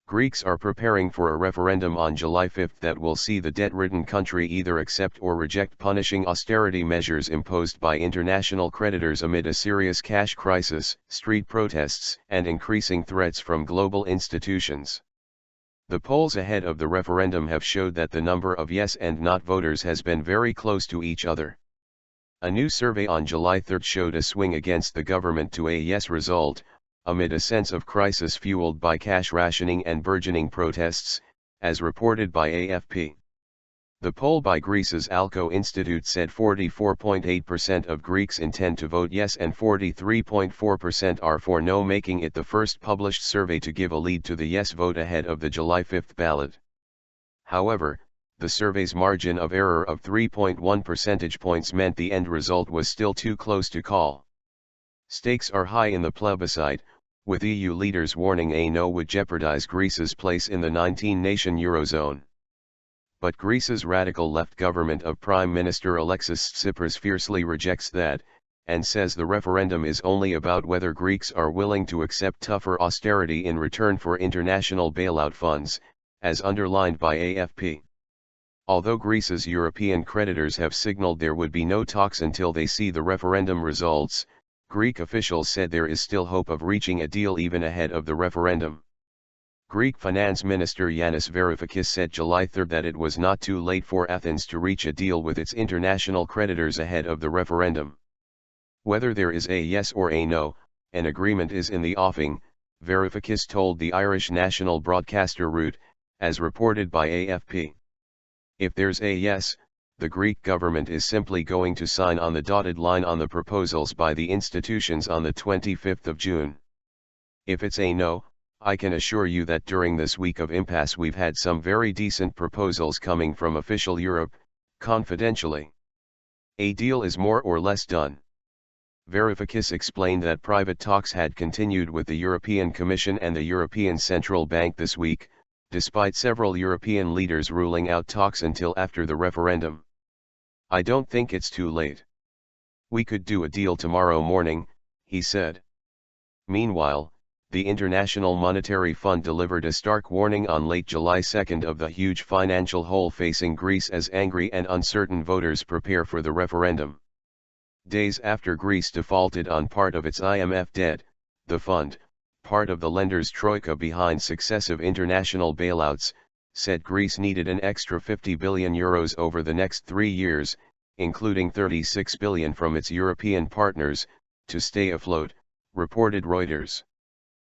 Greeks are preparing for a referendum on July 5 that will see the debt-ridden country either accept or reject punishing austerity measures imposed by international creditors amid a serious cash crisis, street protests, and increasing threats from global institutions. The polls ahead of the referendum have showed that the number of yes and not voters has been very close to each other. A new survey on July 3 showed a swing against the government to a yes result, amid a sense of crisis fueled by cash rationing and burgeoning protests, as reported by AFP. The poll by Greece's Alco Institute said 44.8% of Greeks intend to vote yes and 43.4% are for no, making it the first published survey to give a lead to the yes vote ahead of the July 5 ballot. However, the survey's margin of error of 3.1 percentage points meant the end result was still too close to call. Stakes are high in the plebiscite, with EU leaders warning a no would jeopardize Greece's place in the 19-nation Eurozone. But Greece's radical left government of Prime Minister Alexis Tsipras fiercely rejects that, and says the referendum is only about whether Greeks are willing to accept tougher austerity in return for international bailout funds, as underlined by AFP. Although Greece's European creditors have signaled there would be no talks until they see the referendum results, Greek officials said there is still hope of reaching a deal even ahead of the referendum. Greek Finance Minister Yanis Varoufakis said July 3 that it was not too late for Athens to reach a deal with its international creditors ahead of the referendum. Whether there is a yes or a no, an agreement is in the offing, Varoufakis told the Irish national broadcaster RTÉ, as reported by AFP. If there's a yes, the Greek government is simply going to sign on the dotted line on the proposals by the institutions on the 25th of June. If it's a no, I can assure you that during this week of impasse we've had some very decent proposals coming from official Europe, confidentially. A deal is more or less done. Varoufakis explained that private talks had continued with the European Commission and the European Central Bank this week, despite several European leaders ruling out talks until after the referendum. I don't think it's too late. We could do a deal tomorrow morning, he said. Meanwhile, the International Monetary Fund delivered a stark warning on late July 2 of the huge financial hole facing Greece as angry and uncertain voters prepare for the referendum. Days after Greece defaulted on part of its IMF debt, the fund, part of the lenders' troika behind successive international bailouts, said Greece needed an extra €50 billion over the next 3 years, including €36 billion from its European partners, to stay afloat, reported Reuters.